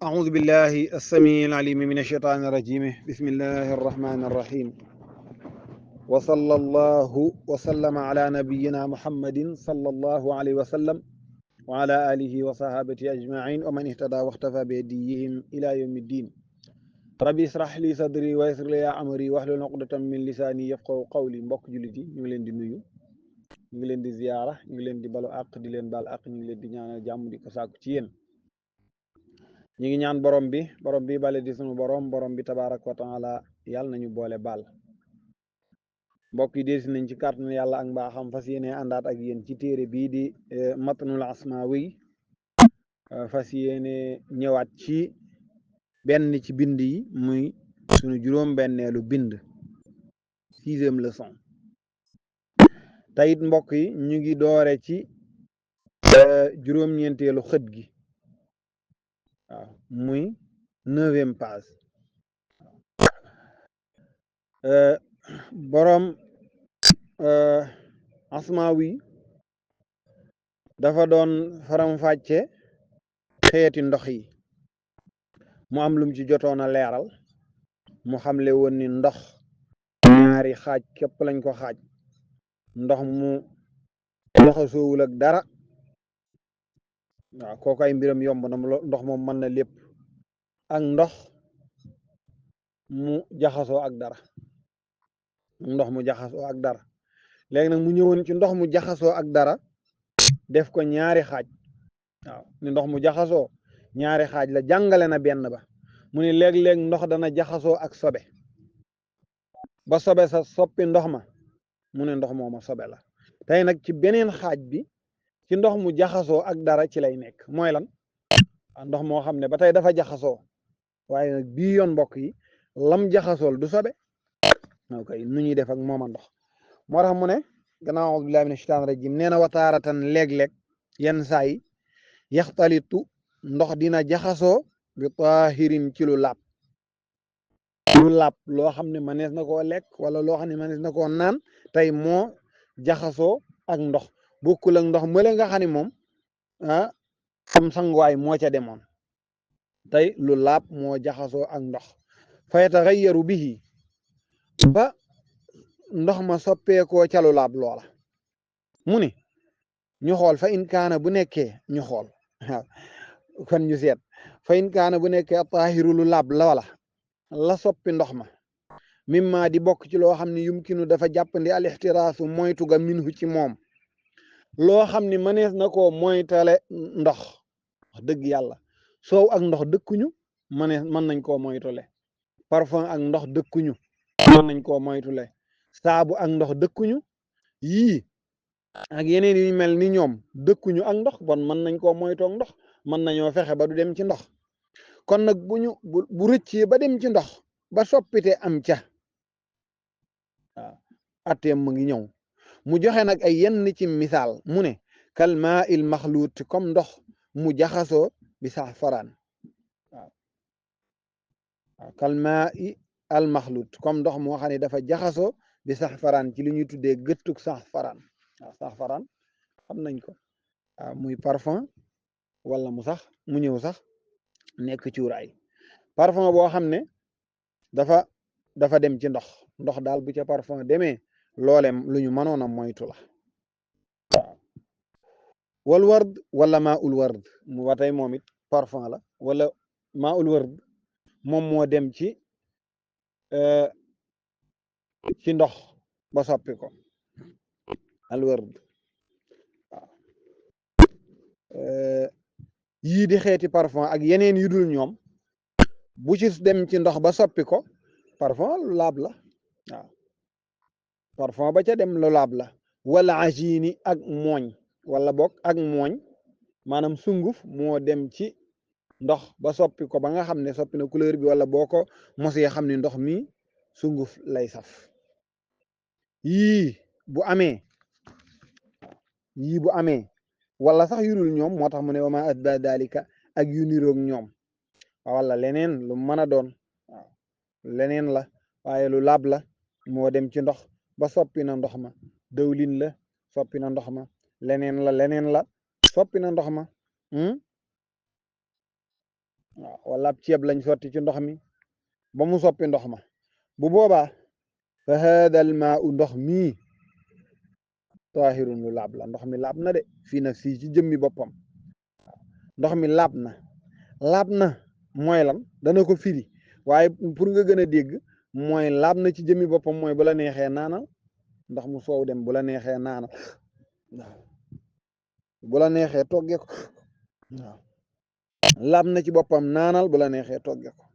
أعوذ بالله السميع العليم من الشيطان الرجيم بسم الله الرحمن الرحيم وصلى الله وسلم على نبينا محمد صلى الله عليه وسلم وعلى آله وصحابته أجمعين ومن اهتدى واختفى بهديهم إلى يوم الدين ربي اشرح لي صدري ويسر لي أمري واحلل عقدة من لساني يفقهوا قولي mbokk jullit yi ñu ngi leen di nuyu ñu ngi leen di ziyaara ñu ngi leen di balu àq di leen baal àq ñu ngi leen di ñaanal jàmm di ko sàkku ci yéen ñi ngi ñaan borom bi bale di sunu borom bi tabaaraka wa taala yàlla nañu boole baal mbokk yi delsi nañ ci kàttanu yàlla ak mbaaxam fas yéene àndaat ak yéen ci téere bii di matnul asmaawi fas yéene ñëwaat ci benn ci bind yi muy sunu juróom-benneelu bind 6e leçon tayit mbokk yi ñu ngi doore ci juróom-ñeenteelu xët gi waaw muy 9e page boroom asmaawi dafa doon faram-fàcce xeeti ndox yi mu am lum ci jotoon a leeral mu xamle woon ni ndox ñaari xaaj képp lañ ko xaaj ndox mu jaxasoowul ak dara waaw kooku ay mbiram yomb na ndox moom mën na lépp ak ndox mu jaxasoo ak dara léegi nag mu ñëwoon ci ndox mu jaxasoo ak dara def ko ñaari xaaj waaw ni ndox mu jaxasoo ñaari xaaj la jàngale na benn ba mu ne léeg-léeg ndox dana jaxasoo ak sobe ba sobe sa soppi ndox ma mu ne ndox mooma sobe la tey nag ci beneen xaaj bi ci ndox mu jaxasoo ak dara ci lay nekk mooy lan ndox moo xam ne ba tey dafa jaxasoo waaye nag bii yoon mbokk yi lam jaxasool du sobe ok nu ñuy def ak mooma ndox moo tax mu ne gannaaw auzu billahi mina shaytaani rajim nee na wataaratan léeg-léeg yenn saa yi yaxtalitu ndox dina jaxasoo bi taahirin ci lu laab loo xam ne mënees na koo lekk wala loo xam ne mënees na koo naan tey moo jaxasoo ak ndox bokkul ak ndox mële nga xam ne moom am sanguwaay moo ca demoon tey lu laab moo jaxasoo ak ndox fa yataxayyaru bihi ba ndox ma soppeekoo ca lu laab loola mu ni ñu xool fa in kaana bu nekkee ñu xool waaw kon ñu seet fa in kaana bu nekkee taahiru lu laab loola la soppi ndox ma mimma di bokk ci loo xam ne yumkinu dafa jàppandi al ixtiraasu moytu ga minhu ci moom loo xam ne mënees na koo moytale ndox wax dëgg yàlla soow ak ndox dëkkuñu mën nañ koo moytule parfum ak ndox dëkkuñu mën nañ koo moytule saabu ak ndox dëkkuñu yii ak yeneen yi mel ni ñoom dëkkuñu ak ndox bon mën nañ koo moytoog ndox mën nañoo fexe ba du dem ci ndox kon nag bu rëccee ba dem ci ndox ba soppite am ca waaw atteem mu ngi ñëw mu joxe nag ay yenn ci misaal mu ne kal maa il maxluut comme ndox mu jaxasoo bi saxfaraan waaw kal maa i al maxluut comme ndox moo xam ne dafa jaxasoo bi saxfaraan ci li ñuy tuddee gëttug saxfaraan waaw saxfaraan xam nañ ko waaw muy parfum wala mu ñëw sax nekk cuuraay parfum boo xam ne dafa dem ci ndox daal bu ca parfum demee loole lu ñu mënoon a moytu la waaw wal ward wala maa ul ward mu watay moom it parfum la wala maa ul ward moom moo dem ci ndox ba soppi ko al ward waaw yii di xeeti parfum ak yeneen yu dul ñoom bu ci dem ci ndox ba soppi ko parfum lu laab la waaw parfum ba ca dem lu laab la wala ajini ak mooñ wala bokk ak mooñ maanaam sunguf moo dem ci ndox ba soppi ko ba nga xam ne soppi na couleur bi wala boo ko mosee xam ne ndox mi sunguf lay saf yii bu amee wala sax yu dul ñoom moo tax mu ne wa ma asba dalika ak yu niroog ñoom wala leneen lu mën a doon waaw leneen la waaye lu laab la moo dem ci ndox ba soppi na ndox ma dëwlin la soppi na ndox ma leneen la soppi na ndox ma waaw wala ab ceeb lañ sotti ci ndox mi ba mu soppi ndox ma bu boobaa fa haadal maa u ndox mii taahirun lu laab la ndox mi laab na de fii na fii ci jëmmi boppam ndox mi laab na mooy lan dana ko firi waaye pour nga gën a dégg mooy laab na ci jëmmi boppam mooy bu la neexee naanal ndax mu soow dem bu la neexee naanal waaw bu la neexee toggee ko waaw laab na ci boppam naanal bu la neexee toggee ko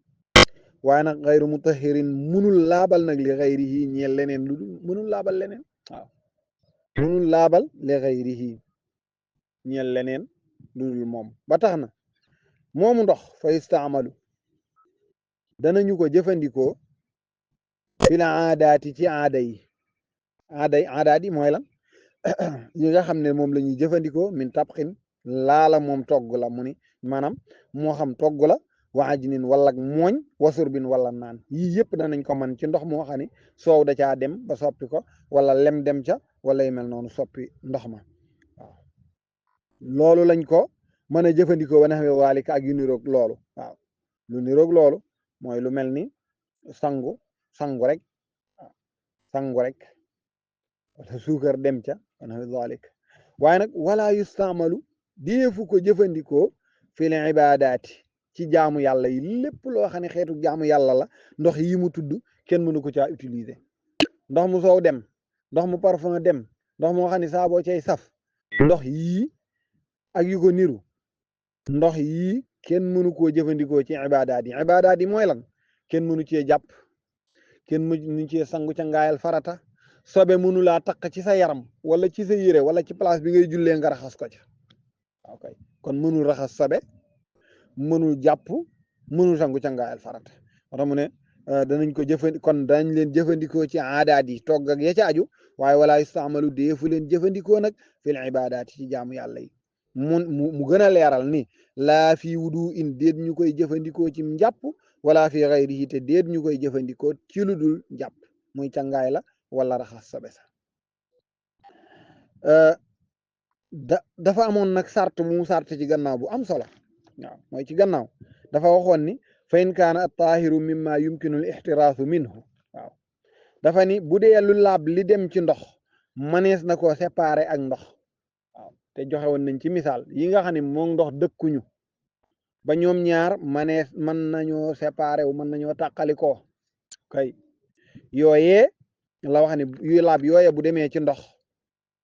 waaye nag xayru mutahirin munul laabal nag li xayrihi ñeel leneen lu dul munul laabal leneen waaw munul laabal li xayrihi ñeel leneen lu dul moom ba tax na moomu ndox fa istaamalu danañu ko jëfandikoo fil aadaati ci aadaat yi mooy lan yi nga xam ne moom la ñuy jëfandikoo min tabxin laala moom togg la mu ni maanaam moo xam togg la wa ajnin wala mooñ wasur bin wala naan yii yëpp danañ ko man ci ndox moo xam ne soow da caa dem ba soppi ko wala lem dem ca wala yu mel noonu soppi ndox ma waaw loolu lañ ko mën a jëfandikoo ba naxwe waalika ak yu niroog loolu waaw lu niroog loolu mooy lu mel ni sangu rek sangu rek wala suukar dem ca wa naxwe walik waaye nag wala yustaamalu deefu ko jëfandikoo fil ibadaati ci jaamu yàlla yi lépp loo xam ne xeetu jaamu yàlla la ndox yi mu tudd kenn mënu ko caa utiliser ndox mu soow dem ndox mu parfum dem ndox moo xam ne saa boo cay saf ndox yii ak yu ko niru ndox yii kenn mënu koo jëfandikoo ci ibadaat yi mooy lan kenn mënu cee jàpp kenn mënu cee sangu ca ngaayal farata sobe mënu laa taq ci sa yaram wala ci sa yére wala ci place bi ngay jullee nga raxas ko ca ok kon mënul raxas sobe mënul jàpp mënul sangu ca ngaayal farata moo tax mu ne danañ ko jëfandi kon dañ leen jëfandikoo ci aadaat yi togg ak ya ca aju waaye wala istaamalu deefu leen jëfandikoo nag fil ibadaat ci jaamu yàlla yi mu gën a leeral ni laa fi wudu in déet ñu koy jëfandikoo ci njàpp wala fi xayrihi te déet ñu koy jëfandikoo ci lu dul njàpp muy cangaay la wala raxas sobe sa dafa amoon nag sart mu sart ci gannaaw bu am solo waaw mooy ci gannaaw dafa waxoon ni fa in kaana at-taahiru mimma yumkinu al-ixtiraasu minhu waaw dafa ni bu dee lu laab li dem ci ndox manees na koo séparer ak ndox waaw te joxe woon nañ ci misaal yi nga xam ne moom ndox dëkkuñu ba ñoom ñaar manees mën nañoo séparer wu mën nañoo tàqalikoo kay yooyee la wax ni yu laab yooye bu demee ci ndox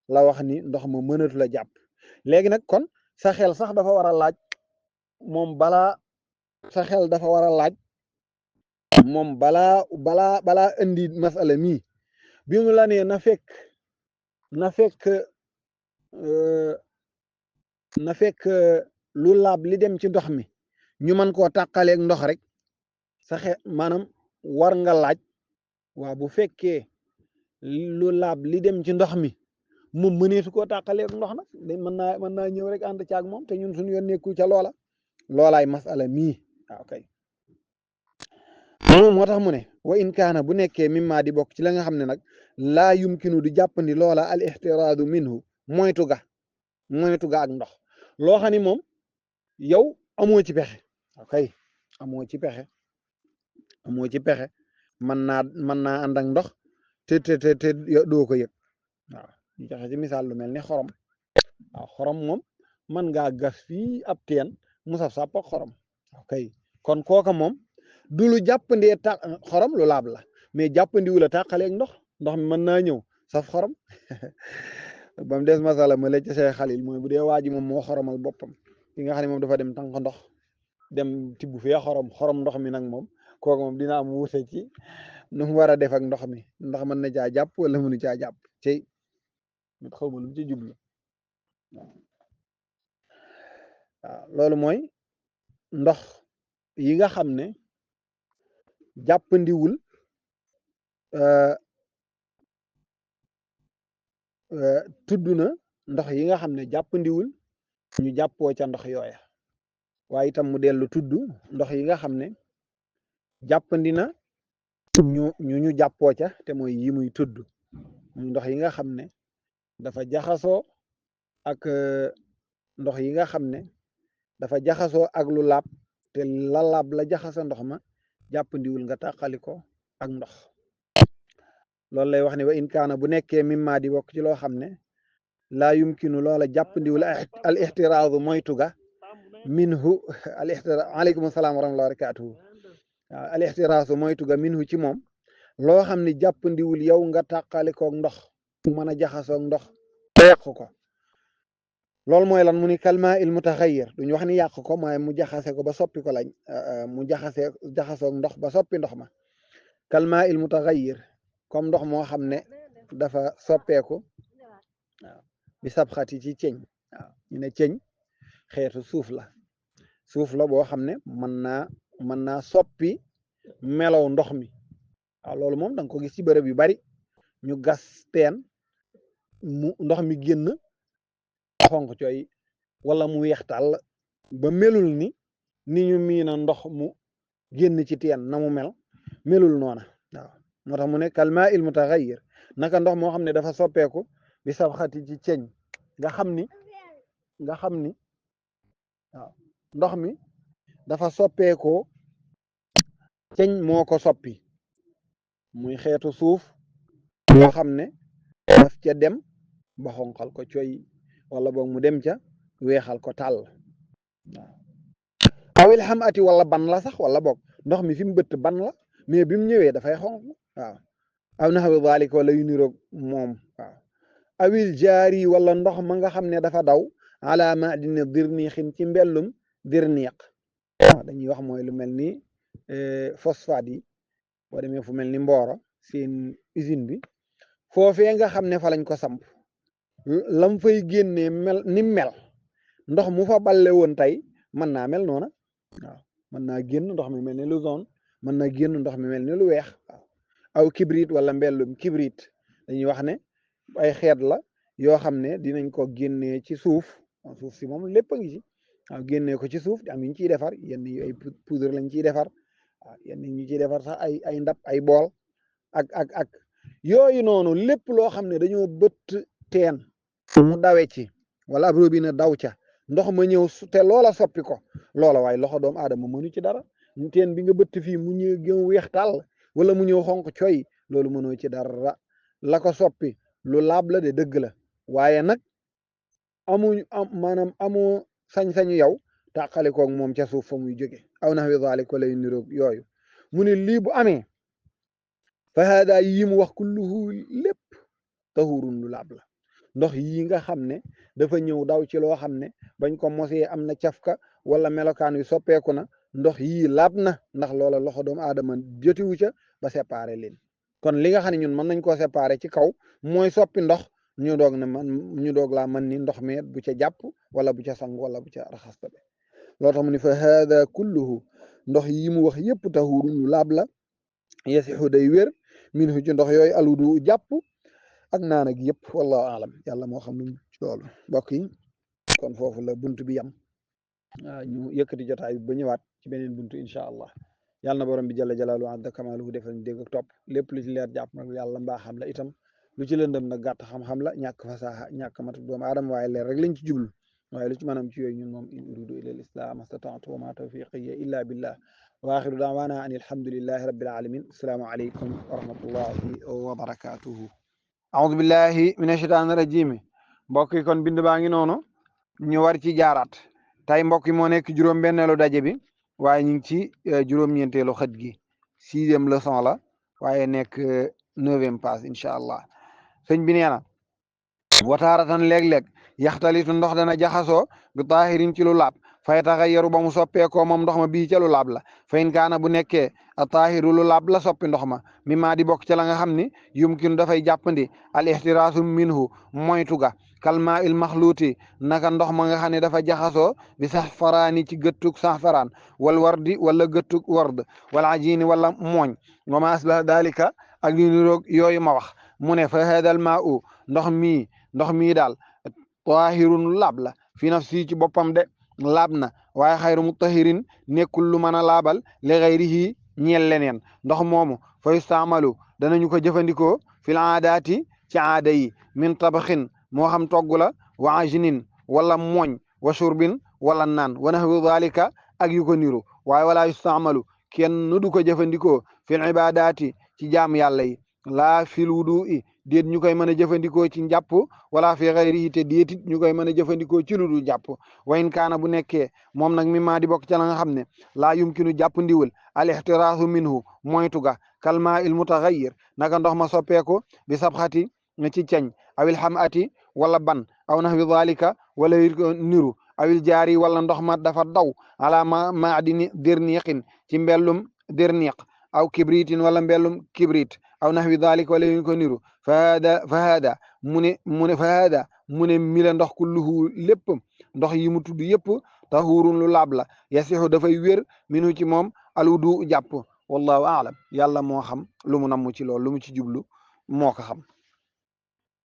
la wax ni ndox ma mënatu la jàpp léegi nag kon sa xel sax dafa war a laaj moom balaa sa xel dafa war a laaj moom balaa indi masala mii bi mu la nee na fekk lu laab li dem ci ndox mi ñu mën koo tàqaleeg ndox rek sa xel maanaam war nga laaj waaw bu fekkee lu laab li dem ci ndox mi moom mëneesu koo tàqaleeg ndox nag mën naa ñëw rek ànd caag moom te ñun suñu yoon nekkul ca loolaay masala mii waaw kay moo tax mu ne wa in kaana bu nekkee mimma di bokk ci la nga xam ne nag laa yumkinu di jàppandi loola al ixtiraadu minhu moytu ga ak ndox loo xam ni moom yow amoo ci pexe ok amoo ci pexe mën naa ànd ak ndox te doo ko yëg waaw ñu joxe ci misaal lu mel ni xorom waaw xorom moom mën ngaa gas fii ab teen mu saf sàpp ak xorom ok kon kooka moom du lu jàppandee xorom lu laab la mais jàppandiwu la tàqaleeg ndox mi mën naa ñëw saf xorom ba mu des masala ma la ca see xalil mooy bu dee waa ji moom moo xoromal boppam ki nga xam ne moom dafa dem tànk ndox dem tibb fee xorom ndox mi nag moom kooku moom dina am wuute ci nu mu war a def ak ndox mi ndax mën na caa jàpp wala mënu caa jàpp tey xaw ma lu mu ci jublu waaw loolu mooy ndox yi nga xam ne jàppandiwul tudd na ndox yi nga xam ne jàppandiwul ñu jàppoo ca ndox yooya waaye itam mu dellu tudd ndox yi nga xam ne jàppandi na ñu jàppoo ca te mooy yi muy tudd muy ndox yi nga xam ne dafa jaxasoo ak ndox yi nga xam ne dafa jaxasoo ak lu laab te la laab la jaxase ndox ma jàppandiwul nga tàqali ko ak ndox loolu lay wax ne wa in kaana bu nekkee mimma di bokk ci loo xam ne laa yumkinu loola jàppandiwul al ixtiraazu moytu ga minhu al ixtira aleykum salaam wa rahmatullahi wa barakatuhu waaw al ixtiraazu moytu ga minhu ci moom loo xam ne jàppandiwul yow nga tàqali koog ndox mu mën a jaxasoog ndox yàq ko loolu mooy lan mu ni kalma il mutaxayyir duñu wax ni yàq ko mooy mu jaxase ko ba soppi ko lañ mu jaxasoog ndox ba soppi ndox ma kalma il mutaxayyir comme ndox moo xam ne dafa soppeeku waaw bi sabxati ci ceñ waaw ñu ne ceñ xeetu suuf la boo xam ne mën naa soppi melow ndox mi waaw loolu moom danga ko gis ci bërëb yu bari ñu gas teen mu ndox mi génn xonq cooy wala mu weex tàll ba melul ni ñu miina ndox mu génn ci teen na mu melul noona waaw moo tax mu ne kalma il mutaxayyir naka ndox moo xam ne dafa soppeeku bi sabxati ci ceñ nga xam ni waaw ndox mi dafa soppeekoo ceñ moo ko soppi muy xeetu suuf moo xam ne daf ca dem ba xonqal ko coy wala boog mu dem ca weexal ko tàll waaw awil xam ati wala ban la sax wala boog ndox mi fi mu bëtt ban la mais bi mu ñëwee dafay xonq waaw aw naxawi dalik wala yu niroog moom waaw awil jaari wala ndox ma nga xam ne dafa daw ala madina dirniixin ci mbellum dirniiq waaw dañuy wax mooy lu mel ni phosphate yi boo demee fu mel ni Mboro seen usine bi foofee nga xam ne fa lañ ko samp lam fay génnee mel ndox mu fa balle woon tey mën naa mel noona waaw mën naa génn ndox mi mel ni lu zone mën naa génn ndox mi mel ni lu weex waaw aw kibrit wala mbellum kibrit dañuy wax ne ay xeet la yoo xam ne dinañ ko génnee ci suuf si moom lépp a ngi ci waaw génnee ko ci suuf am ñu ciy defar yenn yi ay poudre lañ ciy defar waaw yenn ñu ciy defar sax ay ndab ay bool ak yooyu noonu lépp loo xam ne dañoo bëtt teen mu dawe ci wala ab robinet daw ca ndox ma ñëw te loola soppi ko loola waaye loxo doomu aadama mënu ci dara teen bi nga bëtt fii mu ñëw weex tàll wala mu ñëw xonq coy loolu mënoo ci dara la ko soppi lu laab la de dëgg la waaye nag maanaam amoo sañ-sañu yow tàqale koog moom ca suuf fa muy jóge aw naxwi zalik ko lay niroog yooyu mu ne lii bu amee fa hada yi mu wax kulluhu lépp tahurun lu laab la ndox yi nga xam ne dafa ñëw daw ci loo xam ne bañ ko mosee am na cafka wala melokaan wi soppeeku na ndox yii laab na ndax loola loxo doomu aadama jotiwu ca ba séparé leen kon li nga xam ne ñun mën nañ koo séparé ci kaw mooy soppi ndox ñu doog laa mën ni ndox mi bu ca jàpp wala bu ca sang wala bu ca raxas be loo tax mu ni fa hada kulluhu ndox yi mu wax yëpp tahurun lu laab la yasixu day wér minhu ci ndox yooyu aludu jàpp ak naan ak yëpp wallahu alam yàlla moo xam lu ci loolu mbokk yi kon foofu la bunt bi yam ñu yëkkati jotaay bi ba ñëwaat ci beneen buntu incha allah yàlla na borom bi jalla jalaalu adda kamaaluhu defal ñu dégg ak topp lépp lu ci leer jàpp nag yàlla mbaaxam la itam lu ci lëndëm nag gàtt xam-xam la ñàkk fasaxa ñàkk mat doomu aadama waaye leer rek lañ ci jublu waaye lu ci maanaam ci yooyu ñun moom in uridu illa al islam astata'tu wa ma tawfiqiya illa billah wa axiru daawana an alhamdulillahi rabbil alamin assalaamu aleykum wa rahmatullahi wa barakatuhu aoudu billahi min ashaitan rajim mbokk yi kon bind baa ngi noonu ñu war ci jaaraat tey mbokk yi moo nekk juróom-benneelu daje bi waaye ñu ngi ci juróom-ñeenteelu xët gi 6e leçon la waaye nekk 9e passe incha allah sëñ bi nee na wataaratan léeg-léeg yaxtalitu ndox dana jaxasoo bi taahirin ci lu laab fay taxayyaru ba mu soppeekoo moom ndox ma bii ca lu laab la fa in kaana bu nekkee a taahiru lu laab la soppi ndox ma mi maa di bokk ca la nga xam ni yumkin dafay jàppandi al ihtiraasu minhu moytu ga kalma il maxluuti naka ndox ma nga xam ne dafa jaxasoo bi saxfaraani ci gëttug saxfaraan wal wardi wala gëttug ward wal ajiini wala mooñ wa ma asbaha dalika ak yu niroog yooyu ma wax mu ne fa hadal maa u ndox mii daal taahirun laab la fi nafsi ci boppam de laab na waaye xayru mutahirin nekkul lu mën a laabal li xayrihi ñeel leneen ndox moomu fa yustaamalu danañu ko jëfandikoo fil aadaati ci aada yi min tabaxin moo xam togg la wa ajnin wala mooñ wa shurbin wala naan wa nahwi dalika ak yu ko niru waaye wala yustaamalu kenn du ko jëfandikoo fil ibadaati ci jaam yàlla yi laa fil wudu i déet ñu koy mën a jëfandikoo ci njàpp wala fi xayri te déetit ñu koy mën a jëfandikoo ci lu dul jàpp wayin kaana bu nekkee moom nag mi maa di bokk ca la nga xam ne laa yumkinu jàpp ndiwul al ixtiraasu minhu moytu ga kalma il mutaxayir naka ndox ma soppeeku bi sabxati ci ceñ awil xam ati wala ban aw naxwi dalika wala niru awil jaari wala ndox ma dafa daw ala ma di dirniqin ci mbellum dirniq aw kibritin wala mbellum kibrit aw naxwi dalik wala yu ko niru fa hada mu ne mila ndox kulluhu lépp ndox yi mu tudd yëpp tahurun lu laab la yasixu dafay wér minu ci moom alwudu jàpp wallahu aalam yàlla moo xam lu mu namm ci loolu lu mu ci jublu moo ko xam